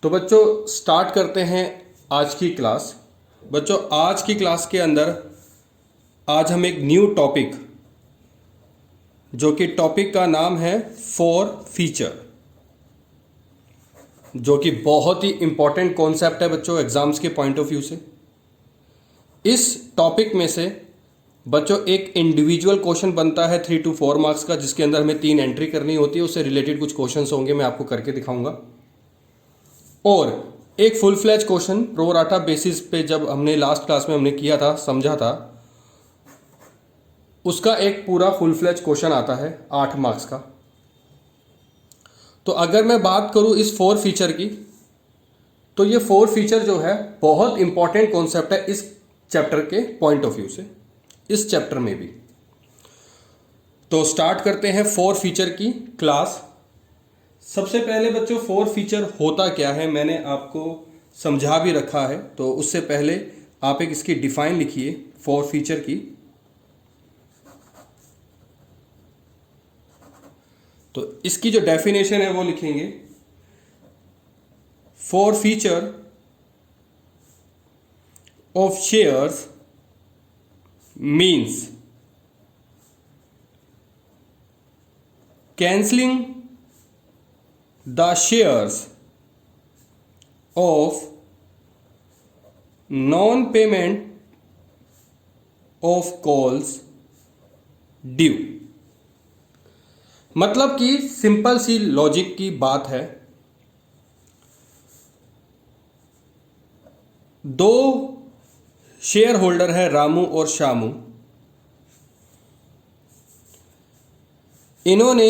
तो बच्चों स्टार्ट करते हैं आज की क्लास। बच्चों आज की क्लास के अंदर आज हम एक न्यू टॉपिक, जो कि टॉपिक का नाम है फॉर फीचर, जो कि बहुत ही इंपॉर्टेंट कॉन्सेप्ट है बच्चों एग्जाम्स के पॉइंट ऑफ व्यू से। इस टॉपिक में से बच्चों एक इंडिविजुअल क्वेश्चन बनता है 3 to 4 मार्क्स का, जिसके अंदर हमें 3 एंट्री करनी होती है। उससे रिलेटेड कुछ क्वेश्चंस होंगे, मैं आपको करके दिखाऊंगा। और एक full fledge question pro rata basis पे, जब हमने लास्ट क्लास में हमने किया था, समझा था, उसका एक पूरा फुल फ्लैज क्वेश्चन आता है 8 मार्क्स का। तो अगर मैं बात करूं इस फोर फीचर की, तो ये फोर फीचर जो है बहुत इंपॉर्टेंट कॉन्सेप्ट है इस चैप्टर के पॉइंट ऑफ व्यू से, इस चैप्टर में भी। तो स्टार्ट करते हैं फोर फीचर की क्लास। सबसे पहले बच्चों फोर फीचर होता क्या है मैंने आपको समझा भी रखा है, तो उससे पहले आप एक इसकी डिफाइन लिखिए फोर फीचर की। तो इसकी जो डेफिनेशन है वो लिखेंगे, four feature of shares means cancelling the shares of non-payment of calls due। मतलब कि सिंपल सी लॉजिक की बात है, दो शेयर होल्डर है रामू और श्यामू। इन्होंने,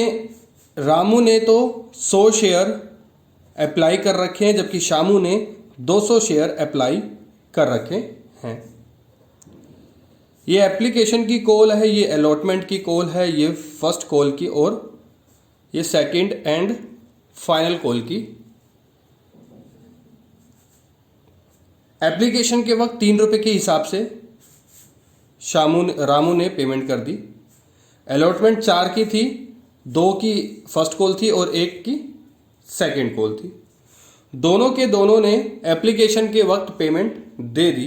रामू ने तो 100 शेयर अप्लाई कर रखे हैं, जबकि श्यामू ने 200 शेयर अप्लाई कर रखे हैं। ये एप्लीकेशन की कॉल है, ये अलॉटमेंट की कॉल है, ये फर्स्ट कॉल की, और ये सेकंड एंड फाइनल कॉल की। एप्लीकेशन के वक्त 3 रुपये के हिसाब से रामू ने पेमेंट कर दी। अलॉटमेंट 4 की थी, 2 की फर्स्ट कॉल थी और 1 की सेकंड कॉल थी। दोनों के दोनों ने एप्लीकेशन के वक्त पेमेंट दे दी।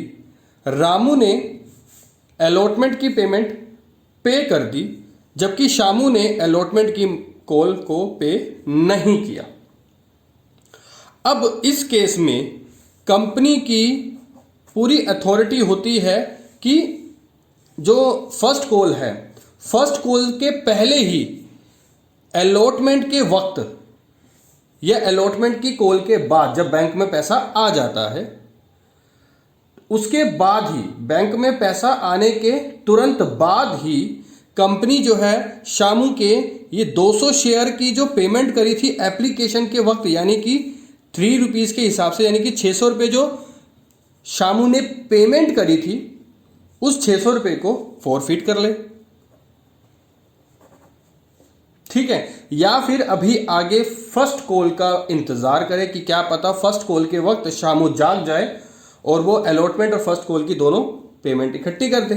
रामू ने अलॉटमेंट की पेमेंट पे कर दी, जबकि श्यामू ने अलॉटमेंट की कॉल को पे नहीं किया। अब इस केस में कंपनी की पूरी अथॉरिटी होती है कि जो फर्स्ट कॉल है, फर्स्ट कॉल के पहले ही अलॉटमेंट के वक्त या अलॉटमेंट की कॉल के बाद, जब बैंक में पैसा आ जाता है, उसके बाद ही, बैंक में पैसा आने के तुरंत बाद ही कंपनी जो है श्यामू के ये 200 शेयर की जो पेमेंट करी थी एप्लीकेशन के वक्त, यानी कि 3 रुपीज़ के हिसाब से, यानी कि 600 रुपये जो श्यामू ने पेमेंट करी थी, उस 600 रुपये को फॉरफिट कर ले। ठीक है, या फिर अभी आगे फर्स्ट कॉल का इंतजार करे कि क्या पता फर्स्ट कॉल के वक्त श्यामू जाग जाए और वो अलॉटमेंट और फर्स्ट कॉल की दोनों पेमेंट इकट्ठी कर दे।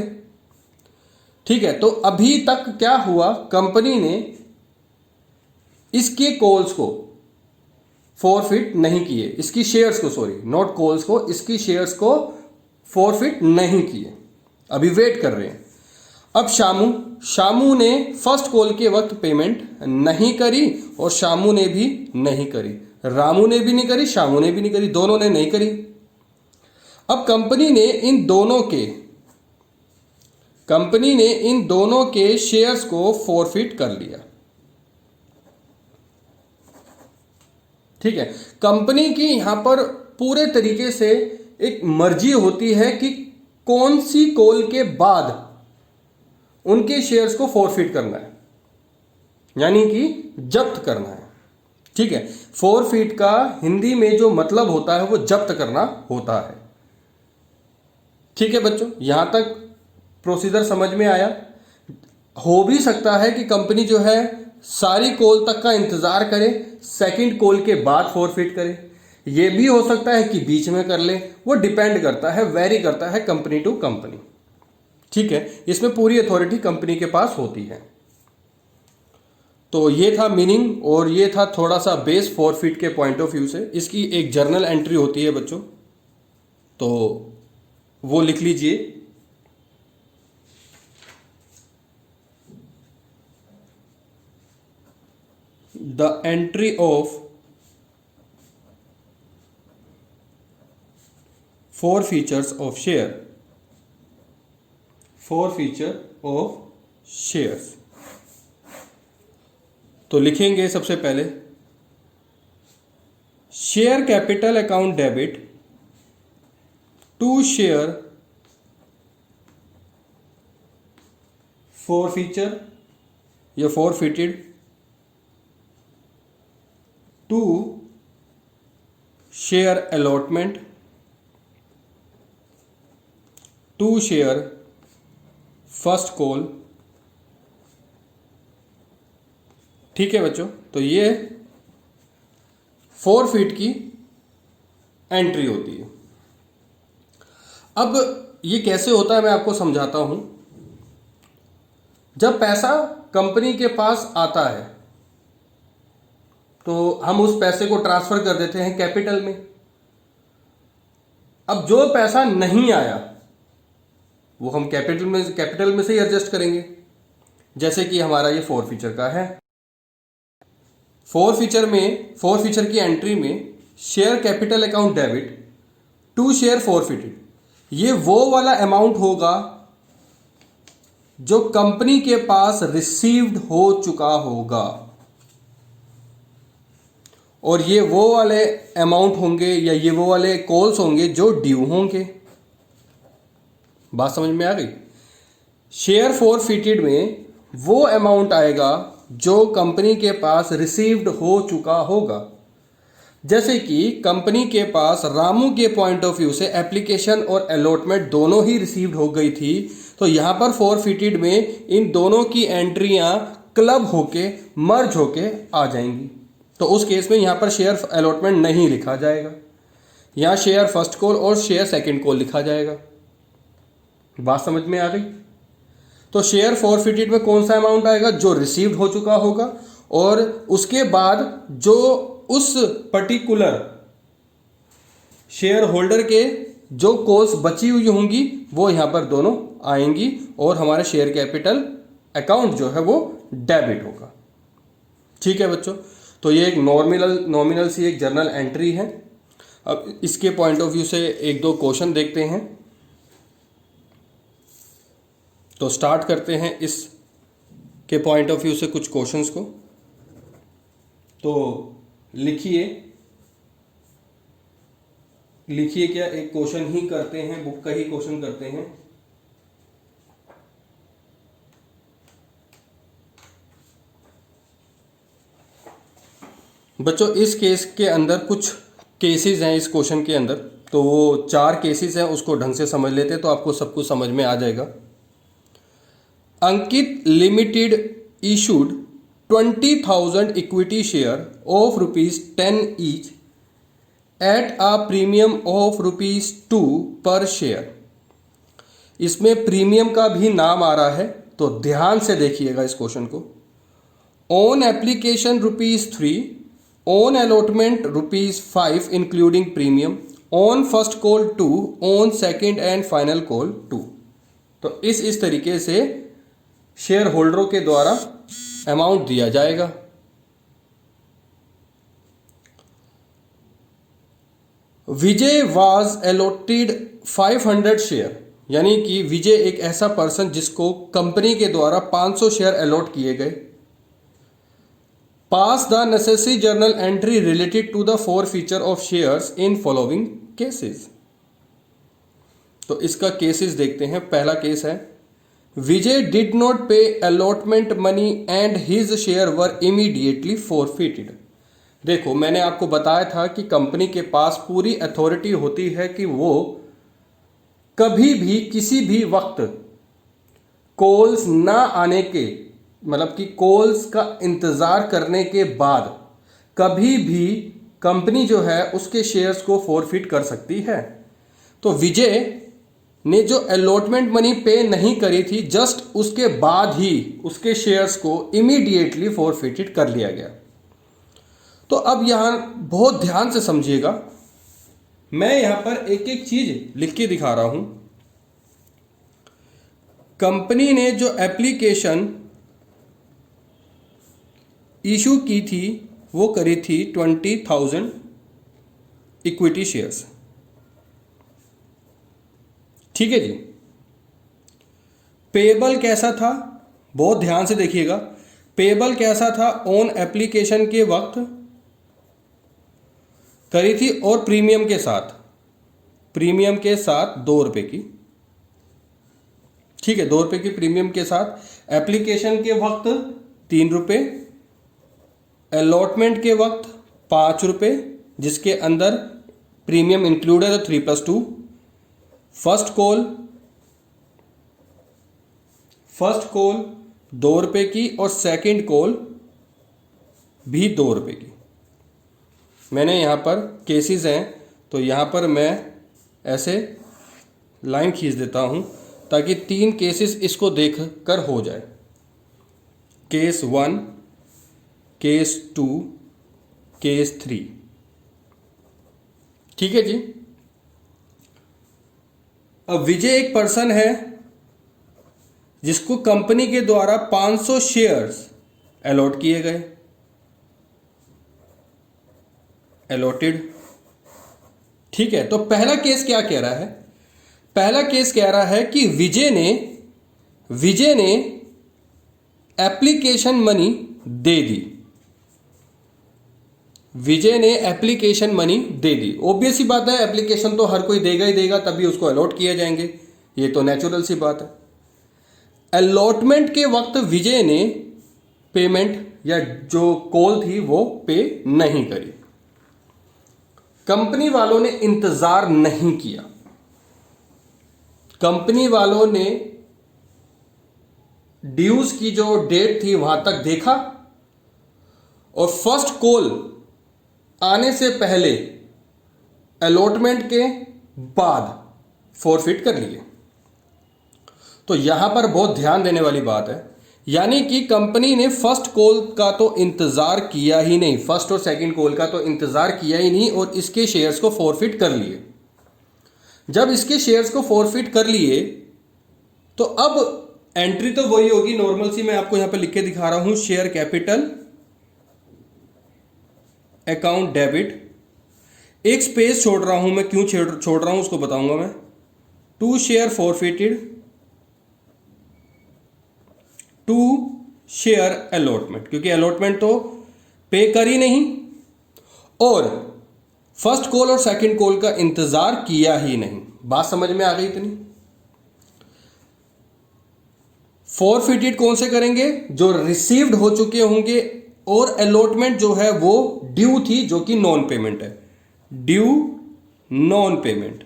ठीक है, तो अभी तक क्या हुआ, कंपनी ने इसके कॉल्स को फॉरफिट नहीं किए, इसकी शेयर्स को, सॉरी नॉट कॉल्स को, इसकी शेयर्स को फॉरफिट नहीं किए, अभी वेट कर रहे हैं। अब श्यामू ने फर्स्ट कॉल के वक्त पेमेंट नहीं करी और श्यामू ने भी नहीं करी, रामू ने भी नहीं करी, श्यामू ने भी नहीं करी, दोनों ने नहीं करी। अब कंपनी ने इन दोनों के शेयर्स को फॉरफिट कर लिया। ठीक है, कंपनी की यहां पर पूरे तरीके से एक मर्जी होती है कि कौन सी कॉल के बाद उनके शेयर्स को फॉरफिट करना है, यानी कि जब्त करना है। ठीक है, फॉरफिट का हिंदी में जो मतलब होता है वो जब्त करना होता है। ठीक है बच्चों, यहां तक प्रोसीजर समझ में आया। हो भी सकता है कि कंपनी जो है सारी कॉल तक का इंतजार करे, सेकंड कॉल के बाद फॉरफिट करे। ये भी हो सकता है कि बीच में कर ले, वो डिपेंड करता है, वेरी करता है कंपनी टू कंपनी। ठीक है, इसमें पूरी अथॉरिटी कंपनी के पास होती है। तो ये था मीनिंग और ये था थोड़ा सा बेस फॉरफिट के पॉइंट ऑफ व्यू से। इसकी एक जर्नल एंट्री होती है बच्चों, तो वो लिख लीजिए। The entry of forfeitures of share, forfeiture of shares. तो लिखेंगे सबसे पहले share capital account debit to share forfeiture या forfeited to share allotment to share first call. ठीक है बच्चों, तो ये फॉरफिट की एंट्री होती है। अब ये कैसे होता है मैं आपको समझाता हूं। जब पैसा कंपनी के पास आता है तो हम उस पैसे को ट्रांसफर कर देते हैं कैपिटल में। अब जो पैसा नहीं आया वो हम कैपिटल में से ही एडजस्ट करेंगे। जैसे कि हमारा ये फोर फीचर का है। फोर फीचर की एंट्री में share capital account debit to share forfeited, ये वो वाला अमाउंट होगा जो कंपनी के पास रिसीव्ड हो चुका होगा, और ये वो वाले अमाउंट होंगे या ये वो वाले कॉल्स होंगे जो ड्यू होंगे। बात समझ में आ गई। शेयर फॉरफिटेड में वो अमाउंट आएगा जो कंपनी के पास रिसीव्ड हो चुका होगा। जैसे कि कंपनी के पास रामू के पॉइंट ऑफ व्यू से एप्लीकेशन और अलॉटमेंट दोनों ही रिसीव्ड हो गई थी, तो यहां पर फॉरफिटेड में इन दोनों की एंट्रियां क्लब होके मर्ज होके आ जाएंगी। तो उस केस में यहां पर शेयर अलॉटमेंट नहीं लिखा जाएगा, यहां शेयर फर्स्ट कॉल और शेयर सेकंड कॉल लिखा जाएगा। बात समझ में आ गई। तो शेयर फॉरफिटेड में कौन सा अमाउंट आएगा जो रिसीव्ड हो चुका होगा, और उसके बाद जो उस पर्टिकुलर शेयर होल्डर के जो कॉल्स बची हुई होंगी वो यहां पर दोनों आएंगी, और हमारे शेयर कैपिटल अकाउंट जो है वो डेबिट होगा। ठीक है बच्चों, तो ये एक नॉमिनल सी एक जर्नल एंट्री है। अब इसके पॉइंट ऑफ व्यू से एक दो क्वेश्चन देखते हैं। तो स्टार्ट करते हैं इस के पॉइंट ऑफ व्यू से कुछ क्वेश्चंस को। तो लिखिए क्या एक क्वेश्चन ही करते हैं, बुक का ही क्वेश्चन करते हैं। बच्चों इस केस के अंदर कुछ केसेस हैं इस क्वेश्चन के अंदर, तो वो 4 केसेस हैं, उसको ढंग से समझ लेते हैं तो आपको सब कुछ समझ में आ जाएगा। अंकित limited issued 20,000 equity share of ₹10 each at a premium of ₹2 per share। इसमें प्रीमियम का भी नाम आ रहा है, तो ध्यान से देखिएगा इस क्वेश्चन को। On application ₹3, on allotment ₹5 including premium, on first call 2, on second and final call 2। तो इस तरीके से शेयर होल्डरों के द्वारा अमाउंट दिया जाएगा। विजय वाज अलॉटेड 500 शेयर, यानी कि विजय एक ऐसा पर्सन जिसको कंपनी के द्वारा 500 शेयर अलॉट किए गए। Pass the necessary journal entry related to the forfeiture of shares in following cases. तो इसका केसेस देखते हैं। पहला केस है Vijay did not pay allotment money and his share were immediately forfeited. देखो मैंने आपको बताया था कि कंपनी के पास पूरी अथॉरिटी होती है कि वो कभी भी किसी भी वक्त कॉल्स ना आने के, मतलब कि कॉल्स का इंतजार करने के बाद कभी भी कंपनी जो है उसके शेयर्स को फॉरफिट कर सकती है। तो विजय ने जो अलॉटमेंट मनी पे नहीं करी थी, जस्ट उसके बाद ही उसके शेयर्स को इमीडिएटली फॉरफिटेड कर लिया गया। तो अब यहां बहुत ध्यान से समझिएगा, मैं यहां पर एक एक चीज लिख के दिखा रहा हूं। कंपनी ने जो एप्लीकेशन इशू की थी वो करी थी 20,000 इक्विटी शेयर्स। ठीक है जी। पेबल कैसा था, बहुत ध्यान से देखिएगा। पेबल कैसा था, ऑन एप्लीकेशन के वक्त करी थी और प्रीमियम के साथ 2 रुपए की। ठीक है, 2 रुपए की प्रीमियम के साथ। एप्लीकेशन के वक्त 3 रुपए, अलॉटमेंट के वक्त 5 रुपए, जिसके अंदर प्रीमियम इंक्लूड है तो 3+2। फर्स्ट कॉल 2 रुपए की और सेकंड कॉल भी 2 रुपए की। मैंने यहां पर केसेस हैं तो यहां पर मैं ऐसे लाइन खींच देता हूं ताकि 3 केसेस इसको देख कर हो जाए। Case 1, case 2, case 3। ठीक है जी। अब विजय एक पर्सन है जिसको कंपनी के द्वारा 500 शेयर्स अलॉट किए गए, अलॉटेड। ठीक है, तो पहला केस क्या कह रहा है? पहला केस कह रहा है कि विजय ने एप्लीकेशन मनी दे दी। विजय ने एप्लीकेशन मनी दे दी। ऑब्वियस सी बात है, एप्लीकेशन तो हर कोई देगा ही देगा, तभी उसको अलॉट किए जाएंगे, ये तो नेचुरल सी बात है। अलॉटमेंट के वक्त विजय ने पेमेंट या जो कॉल थी वो पे नहीं करी। कंपनी वालों ने इंतजार नहीं किया। कंपनी वालों ने ड्यूज की जो डेट थी वहां तक देखा और फर्स्ट कॉल आने से पहले अलॉटमेंट के बाद फॉरफिट कर लिए। तो यहां पर बहुत ध्यान देने वाली बात है, यानी कि कंपनी ने फर्स्ट कॉल का तो इंतजार किया ही नहीं, फर्स्ट और सेकंड कॉल का तो इंतजार किया ही नहीं और इसके शेयर्स को फॉरफिट कर लिए। जब इसके शेयर्स को फॉरफिट कर लिए तो अब एंट्री तो वही होगी नॉर्मल सी, मैं आपको यहां पर लिख के दिखा रहा हूं। शेयर कैपिटल अकाउंट डेबिट, एक स्पेस छोड़ रहा हूं मैं, क्यों छोड़ रहा हूं उसको बताऊंगा मैं। 2 शेयर फॉरफिटेड, 2 शेयर अलॉटमेंट, क्योंकि अलॉटमेंट तो पे करी नहीं और फर्स्ट कॉल और सेकंड कॉल का इंतजार किया ही नहीं। बात समझ में आ गई इतनी? फॉरफिटेड कौन से करेंगे? जो रिसीव्ड हो चुके होंगे, और अलॉटमेंट जो है वो ड्यू थी, जो कि नॉन पेमेंट है। Due non payment.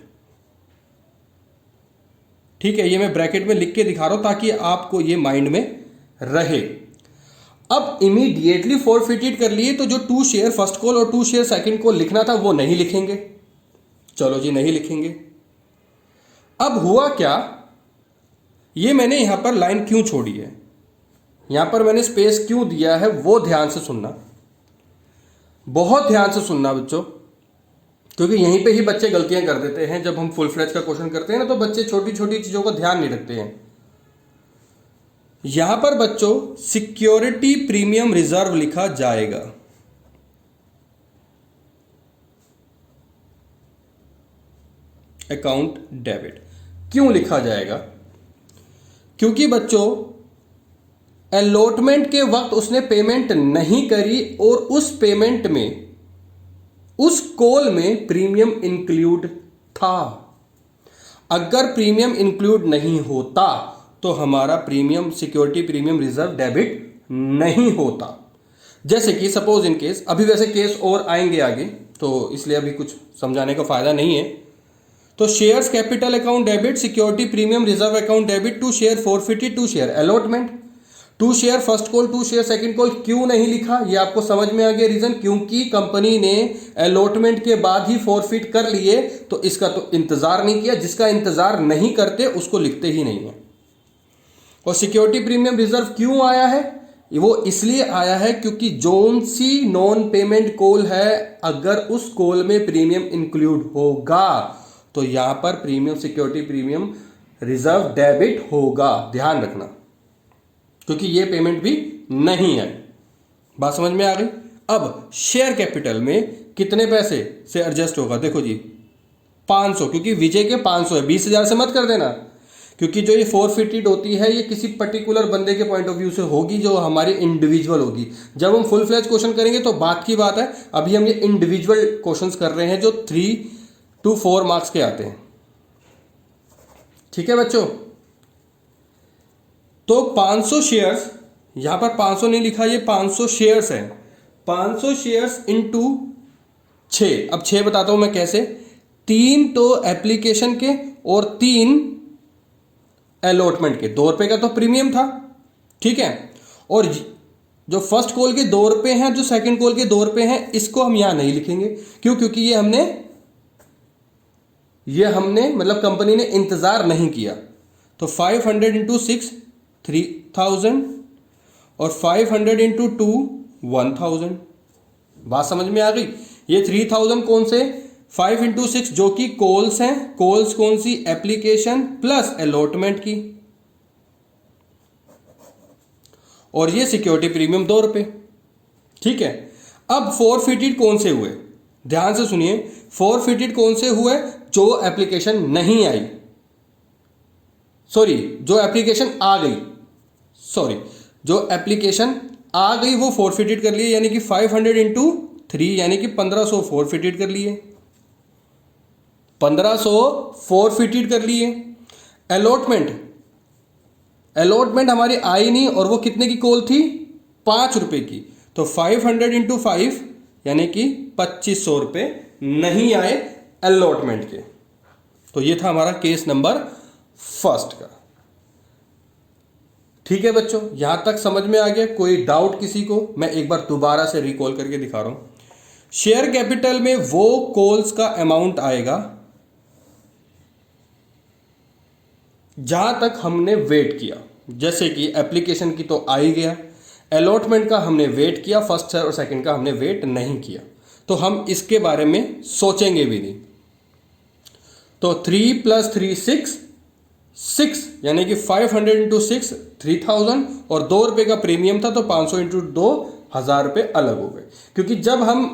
ठीक है, ये मैं ब्रैकेट में लिख के दिखा रहा हूं ताकि आपको ये माइंड में रहे। अब इमीडिएटली फॉरफिटेड कर लिए तो जो 2 शेयर फर्स्ट कॉल और 2 शेयर सेकंड कॉल लिखना था वो नहीं लिखेंगे। चलो जी, नहीं लिखेंगे। अब हुआ क्या, ये मैंने यहां पर लाइन क्यों छोड़ी है, यहां पर मैंने स्पेस क्यों दिया है, वो ध्यान से सुनना, बहुत ध्यान से सुनना बच्चों, क्योंकि यहीं पे ही बच्चे गलतियां कर देते हैं। जब हम फुल फ्लेज का क्वेश्चन करते हैं ना तो बच्चे छोटी छोटी चीजों को ध्यान नहीं रखते हैं। यहां पर बच्चों सिक्योरिटी प्रीमियम रिजर्व लिखा जाएगा। अकाउंट डेबिट क्यों लिखा जाएगा? क्योंकि बच्चों अलॉटमेंट के वक्त उसने पेमेंट नहीं करी और उस पेमेंट में, उस कॉल में प्रीमियम इंक्लूड था। अगर प्रीमियम इंक्लूड नहीं होता तो हमारा premium, security premium reserve debit नहीं होता। जैसे कि सपोज इन केस, अभी वैसे केस और आएंगे आगे तो इसलिए अभी कुछ समझाने का फायदा नहीं है। तो shares capital account debit, security premium reserve account debit, 2 share forfeited, 2 share allotment. To share first call, to share second call क्यों नहीं लिखा, ये आपको समझ में आ गया रीजन, क्योंकि कंपनी ने अलॉटमेंट के बाद ही फॉरफिट कर लिए, तो इसका तो इंतजार नहीं किया, जिसका इंतजार नहीं करते उसको लिखते ही नहीं है। और सिक्योरिटी प्रीमियम रिजर्व क्यों आया है, वो इसलिए आया है क्योंकि जोन सी नॉन पेमेंट कॉल है, अगर उस कॉल में प्रीमियम इंक्लूड होगा तो यहां पर premium security premium reserve debit होगा, ध्यान रखना, क्योंकि ये पेमेंट भी नहीं है। बात समझ में आ गई। अब शेयर कैपिटल में कितने पैसे से एडजस्ट होगा, देखो जी 500, क्योंकि विजय के 500 है, 20,000 से मत कर देना, क्योंकि जो ये फॉरफिटेड होती है ये किसी पर्टिकुलर बंदे के पॉइंट ऑफ व्यू से होगी, जो हमारी इंडिविजुअल होगी। जब हम फुल फ्लैज क्वेश्चन करेंगे तो बात की बात है, अभी हम ये इंडिविजुअल क्वेश्चंस कर रहे हैं जो 3 to 4 मार्क्स के आते हैं। ठीक है बच्चों, तो 500 शेयर्स, यहां पर 500 नहीं लिखा, ये 500 शेयर्स है, 500 शेयर्स इंटू 6। अब 6 बताता हूं मैं कैसे, 3 तो एप्लीकेशन के और 3 अलॉटमेंट के। 2 रुपए का तो प्रीमियम था, ठीक है, और जो फर्स्ट कॉल के 2 रुपए हैं, जो सेकंड कॉल के 2 रुपए हैं, इसको हम यहां नहीं लिखेंगे। क्यों, क्योंकि ये हमने मतलब कंपनी ने इंतजार नहीं किया। तो 500 इंटू 6 3000 और 500 इंटू 2 1000। बात समझ में आ गई। ये 3000 कौन से, 5 इंटू 6 जो कि कॉल्स हैं, कॉल्स कौन सी, एप्लीकेशन प्लस अलॉटमेंट की, और ये सिक्योरिटी प्रीमियम 2 रुपए। ठीक है, अब फॉरफिटेड कौन से हुए, ध्यान से सुनिए, फॉरफिटेड कौन से हुए, जो एप्लीकेशन नहीं आई, सॉरी जो एप्लीकेशन आ गई, सॉरी जो एप्लीकेशन आ गई वो फॉरफिटेड कर लिए, यानी कि 500 इंटू 3 यानी कि 1500 फॉरफिटेड कर लिए, 1500 फॉरफिटेड कर लिए। अलॉटमेंट हमारी आई नहीं, और वो कितने की कॉल थी, 5 रुपए की, तो 500 इंटू 5 यानी कि 2500 रुपए नहीं आए अलॉटमेंट के। तो ये था हमारा केस नंबर फर्स्ट का। ठीक है बच्चों, यहां तक समझ में आ गया, कोई डाउट किसी को, मैं एक बार दोबारा से रिकॉल करके दिखा रहा हूं। शेयर कैपिटल में वो कॉल्स का अमाउंट आएगा जहां तक हमने वेट किया, जैसे कि एप्लीकेशन की तो आ ही गया, अलॉटमेंट का हमने वेट किया, फर्स्ट और सेकंड का हमने वेट नहीं किया, तो हम इसके बारे में सोचेंगे भी नहीं। तो 3 + 3 6 यानी कि 500 इंटू 6 3000, और 2 रुपए का प्रीमियम था, तो 500 इंटू 2 1000 रुपए अलग हो गए। क्योंकि जब हम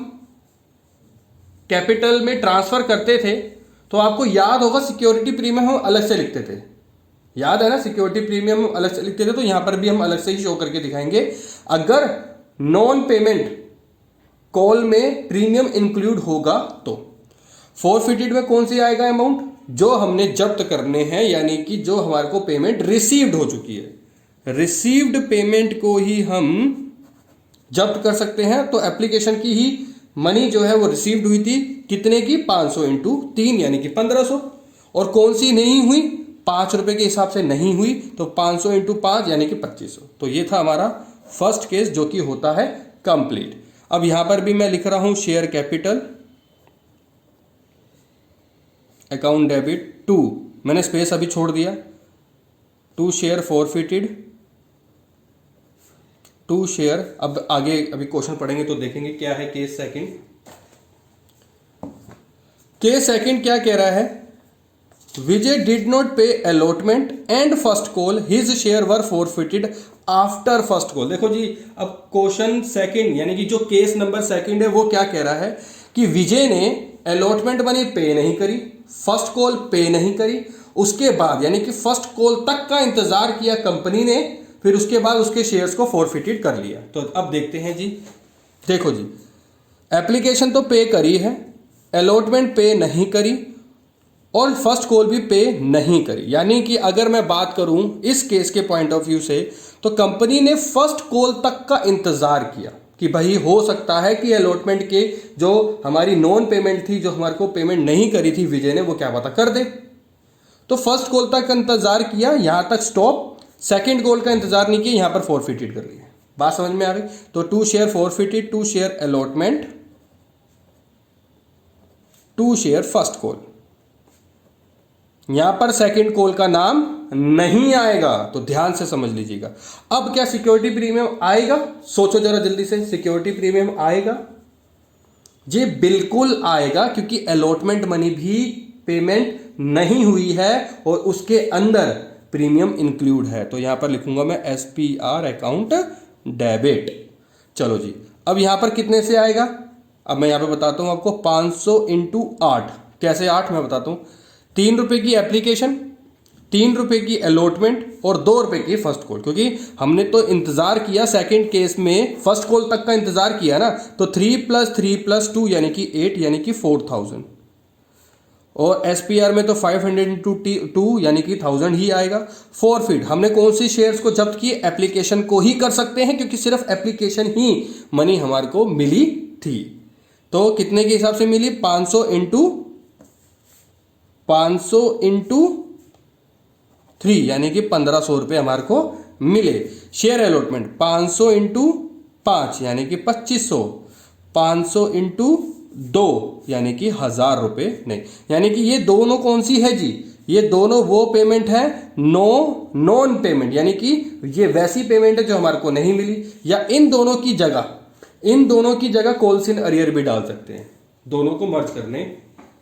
कैपिटल में ट्रांसफर करते थे तो आपको याद होगा सिक्योरिटी प्रीमियम हम अलग से लिखते थे, याद है ना, सिक्योरिटी प्रीमियम हम अलग से लिखते थे, तो यहां पर भी हम अलग से ही शो करके दिखाएंगे। अगर नॉन पेमेंट कॉल में प्रीमियम इंक्लूड होगा तो फॉरफिटेड में कौन सी आएगा अमाउंट, जो हमने जब्त करने हैं, यानी कि जो हमारे को पेमेंट रिसीव्ड हो चुकी है, रिसीव्ड पेमेंट को ही हम जब्त कर सकते हैं। तो एप्लीकेशन की ही मनी जो है वो रिसीव्ड हुई थी, कितने की, 500 इंटू 3 यानी कि 1500, और कौन सी नहीं हुई, 5 रुपए के हिसाब से नहीं हुई, तो 500 इंटू 5 यानी कि 2500। तो ये था हमारा फर्स्ट केस जो कि होता है कंप्लीट। अब यहां पर भी मैं लिख रहा हूं शेयर कैपिटल अकाउंट डेबिट 2, मैंने स्पेस अभी छोड़ दिया, 2 शेयर फॉरफिटेड, 2 शेयर। अब आगे अभी क्वेश्चन पढ़ेंगे तो देखेंगे क्या है केस सेकंड। केस सेकंड क्या कह रहा है, Vijay did not pay allotment and first call, his share were forfeited after first call. देखो जी, अब क्वेश्चन सेकंड यानी कि जो केस नंबर सेकंड है वो क्या कह रहा है कि विजय ने अलॉटमेंट मनी पे नहीं करी, फर्स्ट कॉल पे नहीं करी, उसके बाद यानी कि फर्स्ट कॉल तक का इंतजार किया कंपनी ने, फिर उसके बाद उसके शेयर्स को फॉरफिटेड कर लिया। तो अब देखते हैं जी, देखो जी, एप्लीकेशन तो पे करी है, अलॉटमेंट पे नहीं करी, और फर्स्ट कॉल भी पे नहीं करी। यानी कि अगर मैं बात करूं इस केस के पॉइंट ऑफ व्यू से, तो कंपनी ने फर्स्ट कॉल तक का इंतजार किया कि भाई हो सकता है कि अलॉटमेंट के जो हमारी नॉन पेमेंट थी, जो हमारे को पेमेंट नहीं करी थी विजय ने, वो क्या पता कर दे। तो फर्स्ट कॉल तक इंतजार किया, यहां तक स्टॉप। सेकंड कॉल का इंतजार नहीं किया, यहां पर फॉरफिटेड कर लिया। बात समझ में आ गई? तो 2 share forfeited, 2 share allotment, 2 share first call. यहां पर सेकंड कॉल का नाम नहीं आएगा, तो ध्यान से समझ लीजिएगा। अब क्या सिक्योरिटी प्रीमियम आएगा? सोचो जरा जल्दी से, सिक्योरिटी प्रीमियम आएगा? जी बिल्कुल आएगा, क्योंकि अलॉटमेंट मनी भी पेमेंट नहीं हुई है और उसके अंदर प्रीमियम इंक्लूड है। तो यहां पर लिखूंगा मैं SPR अकाउंट डेबिट। चलो जी, अब यहां पर कितने से आएगा? अब मैं यहां पे बताता हूं आपको, 500 इंटू 8। कैसे 8? मैं बताता हूं। 3 रुपए की एप्लीकेशन, 3 रुपए की अलॉटमेंट और 2 रुपए की फर्स्ट कॉल। क्योंकि हमने तो इंतजार किया सेकंड केस में, फर्स्ट कॉल तक का इंतजार किया ना, तो 3 + 3 + 2 यानी कि 8, यानी कि 4000। और SPR में तो 500 इंटू 2 यानी कि 1000 ही आएगा। फॉरफिट, हमने कौन सी शेयर्स को जब्त किए? एप्लीकेशन को ही कर सकते हैं, क्योंकि सिर्फ एप्लीकेशन ही मनी हमारे को मिली थी। तो कितने के हिसाब से मिली? 500 इंटू 3 यानी कि 1500 रुपए हमारे को मिले। शेयर अलॉटमेंट 500 इंटू 5 यानी कि 2500, 500 इंटू 2 यानी कि 1000 रुपए नहीं। यानी कि ये दोनों कौन सी है जी? ये दोनों वो पेमेंट है नॉन पेमेंट, यानी कि ये वैसी पेमेंट है जो हमारे को नहीं मिली। या इन दोनों की जगह कॉल्स इन अरियर भी डाल सकते हैं, दोनों को मर्ज करने,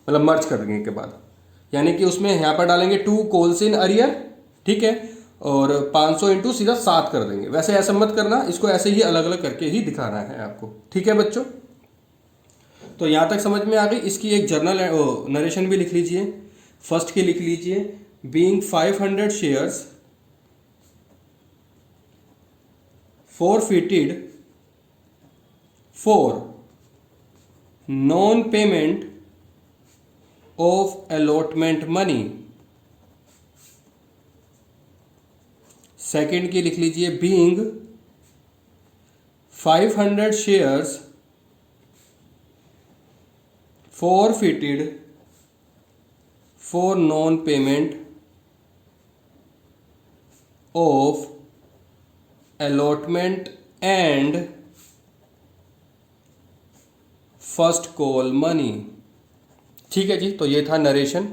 मतलब मर्ज करने के बाद। यानी कि उसमें यहां पर डालेंगे 2 कॉल्स इन अरियर, ठीक है, और 500 इंटू सीधा 7 कर देंगे। वैसे ऐसा मत करना, इसको ऐसे ही अलग अलग करके ही दिखाना है आपको, ठीक है बच्चों? तो यहां तक समझ में आ गई। इसकी एक जर्नल नरेशन भी लिख लीजिए। फर्स्ट की लिख लीजिए, being 500 shares forfeited for non payment of allotment money। Second की लिख लीजिए, being 500 shares forfeited for non payment of allotment and first call money. ठीक है जी, तो ये था नरेशन।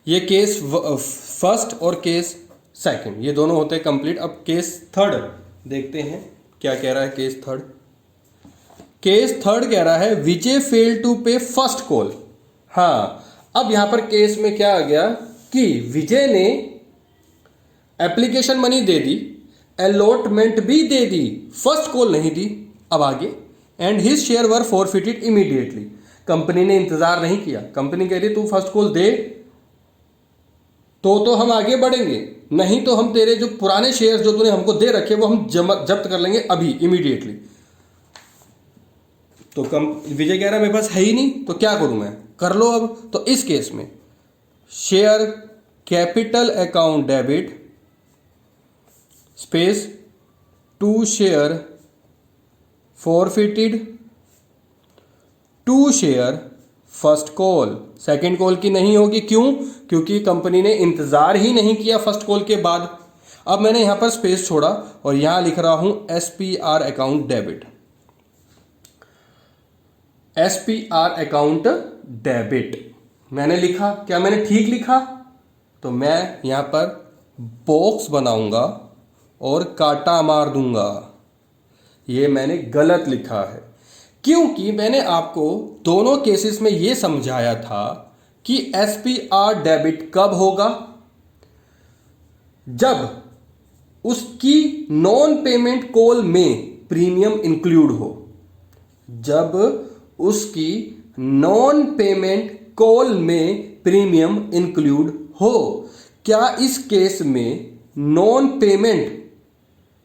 ये केस फर्स्ट और केस सेकंड, ये दोनों होते हैं कंप्लीट। अब केस थर्ड देखते हैं क्या कह रहा है केस थर्ड। केस थर्ड कह रहा है विजय फेल टू पे फर्स्ट कॉल। हाँ, अब यहां पर केस में क्या आ गया कि विजय ने एप्लीकेशन मनी दे दी, अलॉटमेंट भी दे दी, फर्स्ट कॉल नहीं दी। अब आगे, and his share were forfeited immediately. Company ने इंतजार नहीं किया, कंपनी कह रही तू फर्स्ट कॉल दे तो हम आगे बढ़ेंगे, नहीं तो हम तेरे जो पुराने शेयर्स जो तूने हमको दे रखे वो हम जब्त कर लेंगे अभी इमीडिएटली। तो विजय कह रहा है मेरे पास है ही नहीं, तो क्या करूं मैं, कर लो अब। तो इस केस में share capital account debit space 2 share forfeited 2 share first call. Second call की नहीं होगी, क्यों? क्योंकि कंपनी ने इंतजार ही नहीं किया फर्स्ट कॉल के बाद। अब मैंने यहां पर स्पेस छोड़ा और यहां लिख रहा हूं SPR account debit. SPR account debit मैंने लिखा, क्या मैंने ठीक लिखा? तो मैं यहां पर बॉक्स बनाऊंगा और काटा मार दूंगा, ये मैंने गलत लिखा है। क्योंकि मैंने आपको दोनों केसेस में यह समझाया था कि SPR डेबिट कब होगा, जब उसकी नॉन पेमेंट कॉल में प्रीमियम इंक्लूड हो। जब उसकी नॉन पेमेंट कॉल में प्रीमियम इंक्लूड हो। क्या इस केस में नॉन पेमेंट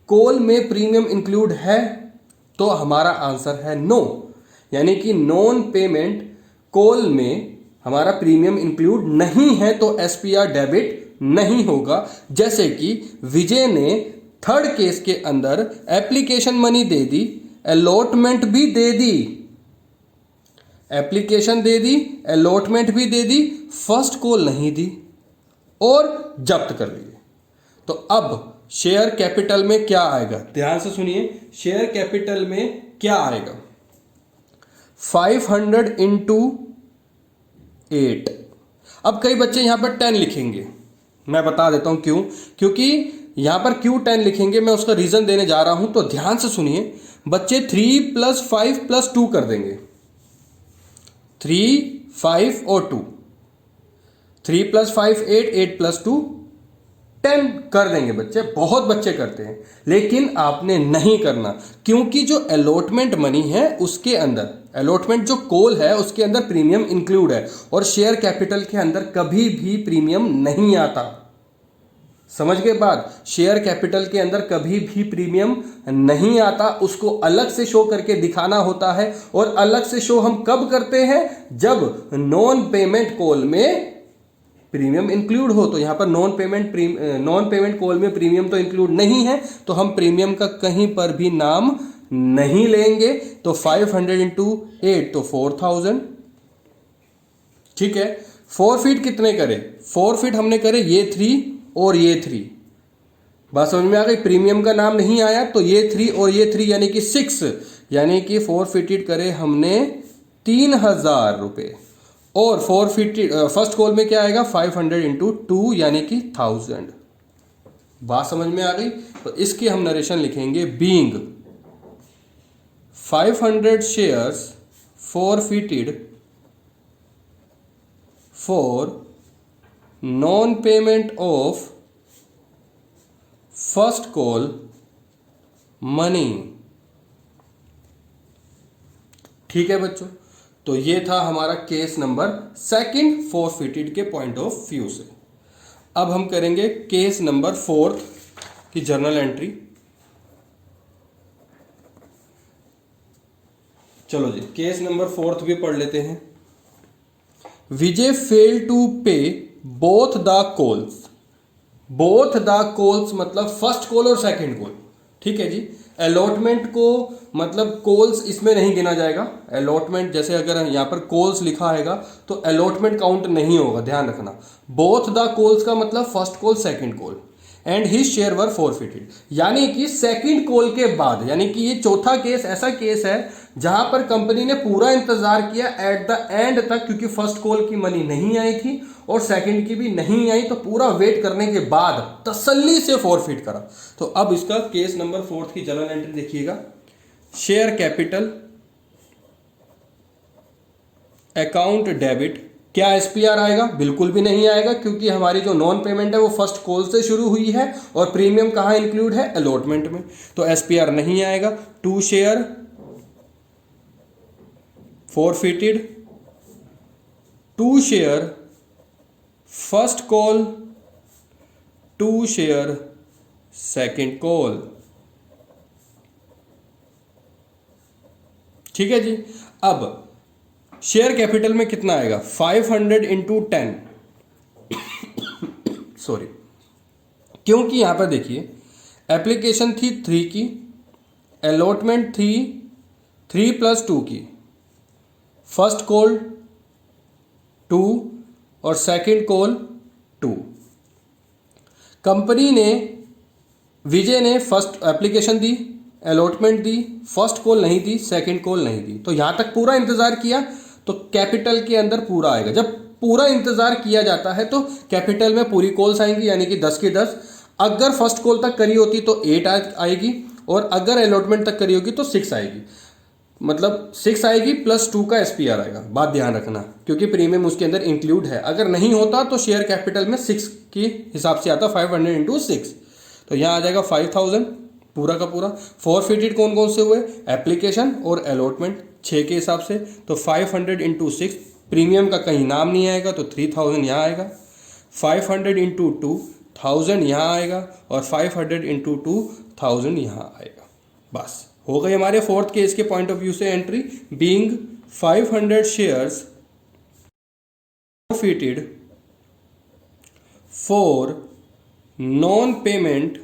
कॉल में प्रीमियम इंक्लूड है? तो हमारा आंसर है नो, यानी कि नॉन पेमेंट कॉल में हमारा प्रीमियम इंक्लूड नहीं है, तो SPR डेबिट नहीं होगा। जैसे कि विजय ने थर्ड केस के अंदर एप्लीकेशन मनी दे दी, अलॉटमेंट भी दे दी, एप्लीकेशन दे दी, अलॉटमेंट भी दे दी, फर्स्ट कॉल नहीं दी और जब्त कर लिए। तो अब शेयर कैपिटल में क्या आएगा, ध्यान से सुनिए, शेयर कैपिटल में क्या आएगा, 500 इंटू 8। अब कई बच्चे यहां पर 10 लिखेंगे, मैं बता देता हूं क्यों, क्योंकि यहां पर क्यों 10 लिखेंगे मैं उसका रीजन देने जा रहा हूं। तो ध्यान से सुनिए, बच्चे 3 + 5 + 2 कर देंगे, 3, 5 और 2, 3 + 5 8, 8 + 2 10 कर देंगे बच्चे, बहुत बच्चे करते हैं, लेकिन आपने नहीं करना, क्योंकि जो अलॉटमेंट मनी है उसके अंदर, अलॉटमेंट जो कॉल है उसके अंदर प्रीमियम इंक्लूड है, और शेयर कैपिटल के अंदर कभी भी प्रीमियम नहीं आता। समझ के बाद, शेयर कैपिटल के अंदर कभी भी प्रीमियम नहीं आता, उसको अलग से शो करके दिखाना होता है। और अलग से शो हम कब करते हैं, जब नॉन पेमेंट कॉल में प्रीमियम इंक्लूड हो। तो यहां पर नॉन पेमेंट कॉल में प्रीमियम तो इंक्लूड नहीं है, तो हम प्रीमियम का कहीं पर भी नाम नहीं लेंगे। तो 500 इंटू 8 तो 4000, ठीक है। 4 फीट कितने करे, 4 फीट हमने करे ये 3 और ये 3, बात समझ में आ गई। प्रीमियम का नाम नहीं आया तो ये 3 और ये 3 यानी कि 6, यानी कि 4 फीटेड करे हमने 3000 रुपए। और 4 फीटेड फर्स्ट कॉल में क्या आएगा, 500 इंटू 2 यानी कि 1000। बात समझ में आ गई। तो इसके हम नरेशन लिखेंगे, being 500 shares forfeited for non-payment of first call money। ठीक है बच्चों, तो ये था हमारा केस नंबर सेकंड forfeited के पॉइंट ऑफ व्यू से। अब हम करेंगे केस नंबर 4 की जर्नल एंट्री। चलो जी, केस नंबर 4 भी पढ़ लेते हैं। विजय फेल टू पे both the calls, both the calls मतलब फर्स्ट कॉल और सेकंड कॉल, ठीक है जी। अलॉटमेंट को मतलब कॉल्स इसमें नहीं गिना जाएगा। अलॉटमेंट जैसे अगर यहां पर कॉल्स लिखा आएगा तो अलॉटमेंट काउंट नहीं होगा, ध्यान रखना। बोथ द कॉल्स का मतलब first call second call, and his share were forfeited, यानी कि सेकंड कॉल के बाद, यानी कि ये चौथा केस ऐसा केस है जहां पर कंपनी ने पूरा इंतजार किया एट द एंड तक, क्योंकि फर्स्ट कॉल की मनी नहीं आई थी और सेकंड की भी नहीं आई, तो पूरा वेट करने के बाद तसल्ली से फॉरफिट करा। तो अब इसका केस नंबर 4 की जर्नल एंट्री देखिएगा। शेयर कैपिटल अकाउंट डेबिट, क्या एसपीआर आएगा, बिल्कुल भी नहीं आएगा, क्योंकि हमारी जो नॉन पेमेंट है वो फर्स्ट कॉल से शुरू हुई है और प्रीमियम कहां इंक्लूड है, अलॉटमेंट में, तो एसपीआर नहीं आएगा। 2 share forfeited, 2 share first call, 2 share second call, ठीक है जी। अब शेयर कैपिटल में कितना आएगा, 500 इंटू 10 सॉरी, क्योंकि यहां पर देखिए एप्लीकेशन थी 3 की, अलॉटमेंट थी 3 + 2 की, फर्स्ट कॉल 2 और सेकंड कॉल 2। कंपनी ने, विजय ने फर्स्ट एप्लीकेशन दी, अलॉटमेंट दी, फर्स्ट कॉल नहीं दी, सेकंड कॉल नहीं दी, तो यहां तक पूरा इंतजार किया, तो कैपिटल के अंदर पूरा आएगा। जब पूरा इंतजार किया जाता है तो कैपिटल में पूरी कॉल्स आएंगी, यानी कि 10 की 10। अगर फर्स्ट कॉल तक करी होती तो 8 आएगी, और अगर अलॉटमेंट तक करी होगी तो 6 आएगी, मतलब 6 आएगी प्लस 2 का एसपीआर आएगा। बात ध्यान रखना, क्योंकि प्रीमियम उसके अंदर इंक्लूड है। अगर नहीं होता तो शेयर कैपिटल में 6 के हिसाब से आता, 500 इंटू 6, तो यहाँ आ जाएगा 5000 पूरा का पूरा। फॉरफिटेड कौन कौन से हुए, एप्लीकेशन और अलॉटमेंट 6 के हिसाब से, तो 500 इंटू 6, प्रीमियम का कहीं नाम नहीं आएगा तो 3000 यहाँ आएगा, 500 इंटू 2 1000 यहाँ आएगा, और 500 इंटू 2 1000 यहाँ आएगा। बस हो गई हमारे 4th केस के पॉइंट ऑफ व्यू से entry. Being 500 shares forfeited for non payment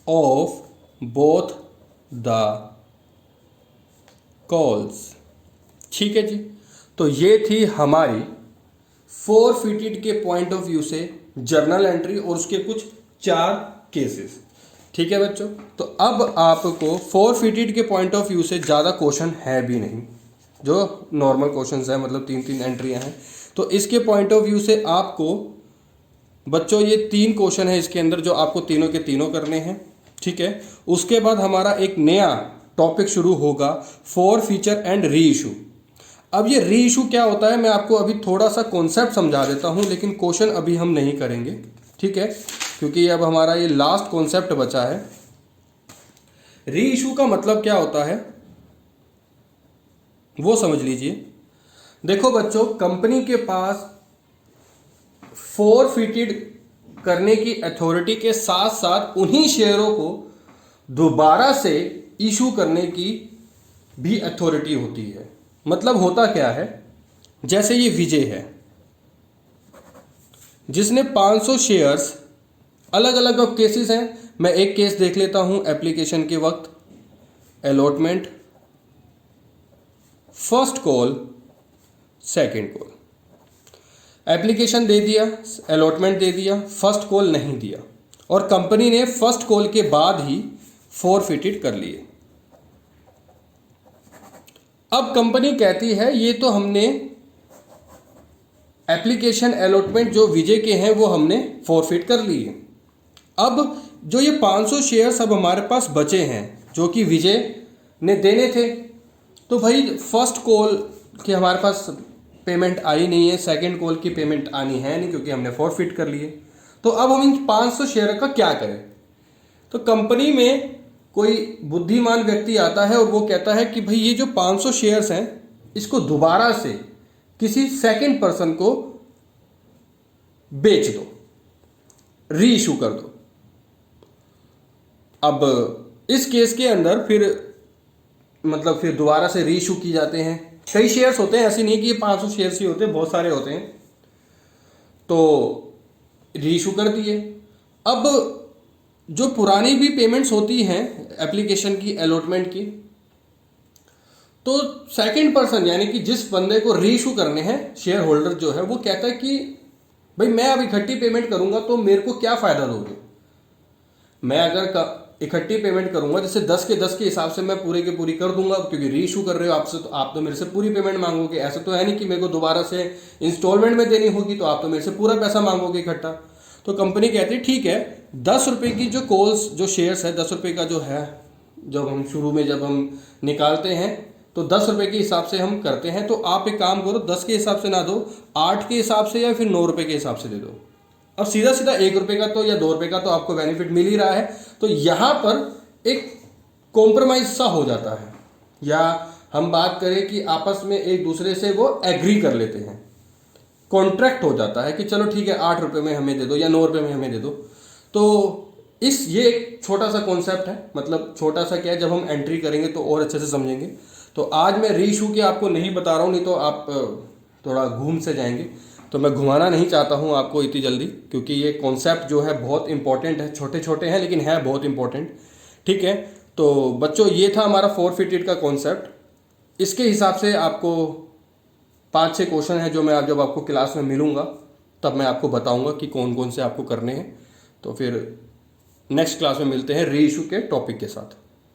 of both the calls, ठीक है जी। तो ये थी हमारी forfeited के पॉइंट ऑफ व्यू से जर्नल एंट्री और उसके कुछ 4 केसेस। ठीक है बच्चों, तो अब आपको फोरफिटेड के पॉइंट ऑफ व्यू से ज़्यादा क्वेश्चन है भी नहीं, जो नॉर्मल क्वेश्चंस है, मतलब 3-3 एंट्रियां हैं। तो इसके पॉइंट ऑफ व्यू से आपको बच्चों ये 3 क्वेश्चन है इसके अंदर जो आपको तीनों के तीनों करने हैं। ठीक है, उसके बाद हमारा एक नया टॉपिक शुरू होगा, for feature and re issue. अब ये री इशू क्या होता है मैं आपको अभी थोड़ा सा कॉन्सेप्ट समझा देता हूं, लेकिन क्वेश्चन अभी हम नहीं करेंगे। ठीक है, क्योंकि अब हमारा ये लास्ट कॉन्सेप्ट बचा है। री इशू का मतलब क्या होता है वो समझ लीजिए। देखो बच्चों, कंपनी के पास फोरफिटेड करने की अथॉरिटी के साथ साथ उन्हीं शेयरों को दोबारा से इशू करने की भी अथॉरिटी होती है। मतलब होता क्या है, जैसे ये विजय है जिसने 500 शेयर्स, अलग अलग केसेस हैं, मैं एक केस देख लेता हूं एप्लीकेशन के वक्त। Allotment, first call, second call. Application दे दिया, अलॉटमेंट दे दिया, फर्स्ट कॉल नहीं दिया, और कंपनी ने फर्स्ट कॉल के बाद ही फोरफिटेड कर लिए। अब कंपनी कहती है ये तो हमने एप्लीकेशन अलॉटमेंट जो विजय के हैं वो हमने फोरफिट कर लिए। अब जो ये 500 शेयर्स अब हमारे पास बचे हैं जो कि विजय ने देने थे, तो भाई फर्स्ट कॉल की हमारे पास पेमेंट आई नहीं है, सेकंड कॉल की पेमेंट आनी है नहीं क्योंकि हमने फोरफिट कर लिए। तो अब हम इन 500 शेयर का क्या करें? तो कंपनी में कोई बुद्धिमान व्यक्ति आता है और वो कहता है कि भाई ये जो 500 शेयर्स हैं इसको दोबारा से किसी सेकंड पर्सन को बेच दो, री इशू कर दो। अब इस केस के अंदर फिर दोबारा से री इशू की जाते हैं। कई शेयर्स होते हैं, ऐसे नहीं कि ये 500 शेयर्स ही होते हैं, बहुत सारे होते हैं। तो री इशू कर दिए। अब जो पुरानी भी पेमेंट्स होती हैं एप्लीकेशन की, अलॉटमेंट की, तो सेकंड पर्सन यानी कि जिस बंदे को री इशू करने हैं, शेयर होल्डर जो है वो कहता है कि भाई मैं अब इकट्ठी पेमेंट करूंगा तो मेरे को क्या फायदा दोगे? मैं अगर इकट्ठी पेमेंट करूंगा जैसे 10 के 10 के हिसाब से मैं पूरे के पूरी कर दूंगा, क्योंकि री इशू कर रहे हो आपसे, तो आप तो मेरे से पूरी पेमेंट मांगोगे। ऐसा तो है नहीं कि मेरे को दोबारा से इंस्टॉलमेंट में देनी होगी, तो आप तो मेरे से पूरा पैसा मांगोगे इकट्ठा। तो कंपनी कहती है ठीक है, 10 रुपए की जो कॉल्स, जो शेयर्स है, 10 रुपए का जो है, जब हम शुरू में जब हम निकालते हैं तो 10 रुपए के हिसाब से हम करते हैं। तो आप एक काम करो, 10 के हिसाब से ना दो, 8 के हिसाब से या फिर 9 रुपए के हिसाब से दे दो। अब सीधा सीधा 1 रुपए का तो या 2 रुपए का तो आपको बेनिफिट मिल ही रहा है। तो यहां पर एक कॉम्प्रोमाइज सा हो जाता है, या हम बात करें कि आपस में एक दूसरे से वो एग्री कर लेते हैं, कॉन्ट्रैक्ट हो जाता है कि चलो ठीक है 8 रुपए में हमें दे दो या 9 रुपए में हमें दे दो। तो ये एक छोटा सा कॉन्सेप्ट है, मतलब छोटा सा क्या है, जब हम एंट्री करेंगे तो और अच्छे से समझेंगे। तो आज मैं री इशू की आपको नहीं बता रहा हूँ, नहीं तो आप थोड़ा घूम से जाएंगे। तो मैं घुमाना नहीं चाहता हूँ आपको इतनी जल्दी, क्योंकि ये कॉन्सेप्ट जो है बहुत इंपॉर्टेंट है। छोटे छोटे हैं लेकिन है बहुत इंपॉर्टेंट। ठीक है, तो बच्चों ये था हमारा फोरफिटेड का कॉन्सेप्ट। इसके हिसाब से आपको 5-6 क्वेश्चन है जो मैं जब आपको क्लास में मिलूंगा तब मैं आपको बताऊंगा कि कौन कौन से आपको करने हैं। तो फिर नेक्स्ट क्लास में मिलते हैं री इशू के टॉपिक के साथ।